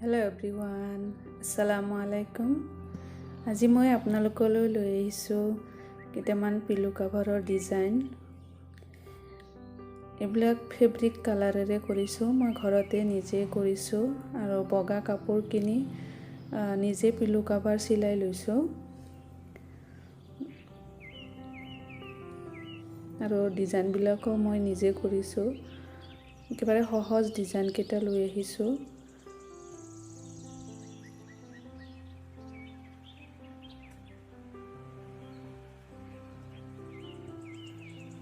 Hello' everyone, আসসালামু আলাইকুম। আজি মই আপোনালোকলৈ লৈ আহিছোঁ কেইটামান পিলো কাভাৰৰ ডিজাইন। এইবিলাক ফেব্ৰিক কালাৰেৰে কৰিছোঁ, মই ঘৰতে নিজে কৰিছোঁ আৰু বগা কাপোৰ কিনি নিজে পিলো কাভাৰ চিলাই লৈছোঁ আৰু ডিজাইনবিলাকো মই নিজে কৰিছোঁ। একেবাৰে সহজ ডিজাইনকেইটা লৈ আহিছোঁ।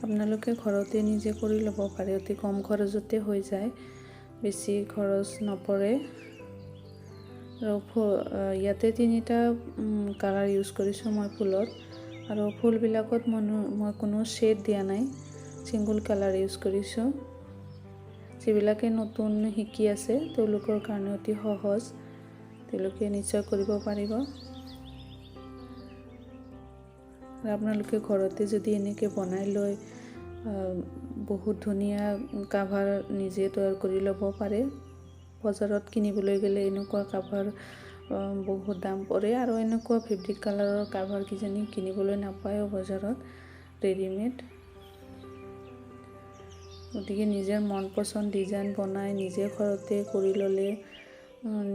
আপোনালোকে ঘৰতে নিজে কৰি ল'ব পাৰে, অতি কম খৰচতে হৈ যায়, বেছি খৰচ নপৰে। আৰু ইয়াতে তিনিটা কালাৰ ইউজ কৰিছোঁ মই ফুলত, আৰু ফুলবিলাকত মই কোনো শ্বেড দিয়া নাই, ছিংগল কালাৰ ইউজ কৰিছোঁ। যিবিলাকে নতুন শিকি আছে তেওঁলোকৰ কাৰণে অতি সহজ, তেওঁলোকে নিশ্চয় কৰিব পাৰিব। আপোনালোকে ঘৰতে যদি এনেকৈ বনাই লৈ বহুত ধুনীয়া কাভাৰ নিজে তৈয়াৰ কৰি ল'ব পাৰে। বজাৰত কিনিবলৈ গ'লে এনেকুৱা কাভাৰ বহুত দাম পৰে, আৰু এনেকুৱা ফেব্ৰিক কালাৰৰ কাভাৰ কিজানি কিনিবলৈ নাপায়ও বজাৰত ৰেডিমেড। গতিকে নিজৰ মন পচন্দ ডিজাইন বনাই নিজে ঘৰতে কৰি ল'লে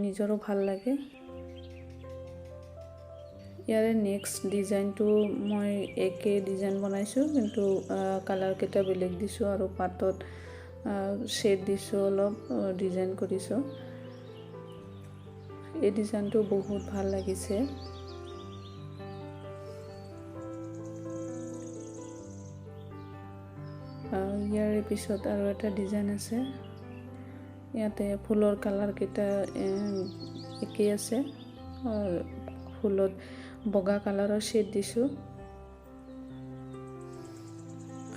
নিজৰো ভাল লাগে। ইয়াৰে নেক্সট ডিজাইনটো মই একে ডিজাইন বনাইছোঁ, কিন্তু কালাৰকেইটা বেলেগ দিছোঁ আৰু পাতত শ্বেড দিছোঁ, অলপ ডিজাইন কৰিছোঁ। এই ডিজাইনটো বহুত ভাল লাগিছে। ইয়াৰে পিছত আৰু এটা ডিজাইন আছে, ইয়াতে ফুলৰ কালাৰকেইটা একেই আছে, ফুলত বগা কালাৰৰ শ্বেড দিছোঁ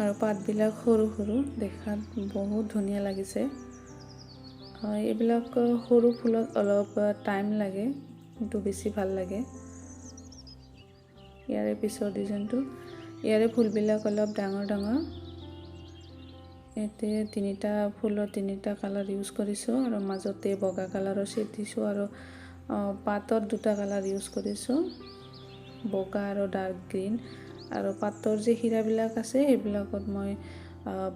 আৰু পাতবিলাক সৰু সৰু, দেখাত বহুত ধুনীয়া লাগিছে। এইবিলাক সৰু ফুলত অলপ টাইম লাগে, কিন্তু বেছি ভাল লাগে। ইয়াৰে পিছৰ ডিজাইনটো, ইয়াৰে ফুলবিলাক অলপ ডাঙৰ ডাঙৰ। ইয়াতে তিনিটা ফুলৰ তিনিটা কালাৰ ইউজ কৰিছোঁ, আৰু মাজতে বগা কালাৰৰ শ্বেড দিছোঁ, আৰু পাতত দুটা কালাৰ ইউজ কৰিছোঁ, বগা আৰু ডাৰ্ক গ্ৰীণ। আৰু পাতৰ যে হীৰাবিলাক আছে সেইবিলাকত মই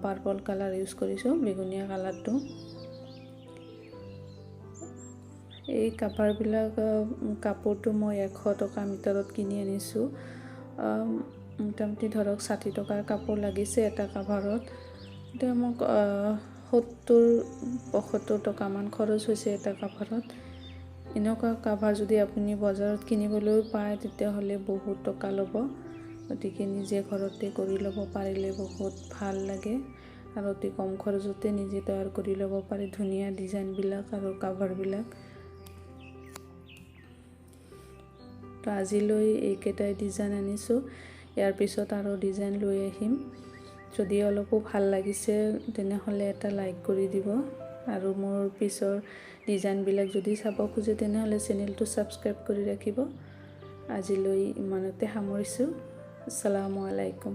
পাৰ্পল কালাৰ ইউজ কৰিছোঁ, বেগুনীয়া কালাৰটো। এই কাপোৰটো মই 100 টকা মিটাৰত কিনি আনিছোঁ। মোটামুটি ধৰক 60 টকাৰ কাপোৰ লাগিছে এটা কাভাৰত। এতিয়া মোক 70-75 টকামান খৰচ হৈছে এটা কাভাৰত। এনেকুৱা কাভাৰ যদি আপুনি বজাৰত কিনিবলৈ পায় তেতিয়াহ'লে বহুত টকা ল'ব। গতিকে নিজে ঘৰতে কৰি ল'ব পাৰিলে বহুত ভাল লাগে, আৰু অতি কম খৰচতে নিজে তৈয়াৰ কৰি ল'ব পাৰে ধুনীয়া ডিজাইনবিলাক আৰু কাভাৰবিলাক। তো আজিলৈ এইকেইটাই ডিজাইন আনিছোঁ, ইয়াৰ পিছত আৰু ডিজাইন লৈ আহিম। যদি অলপো ভাল লাগিছে তেনেহ'লে এটা লাইক কৰি দিব, আৰু মোৰ পিছৰ ডিজাইনবিলাক যদি চাব খোজে তেনেহ'লে চেনেলটো ছাবস্ক্ৰাইব কৰি ৰাখিব। আজিলৈ ইমানতে সামৰিছোঁ। আসসালামু আলাইকুম।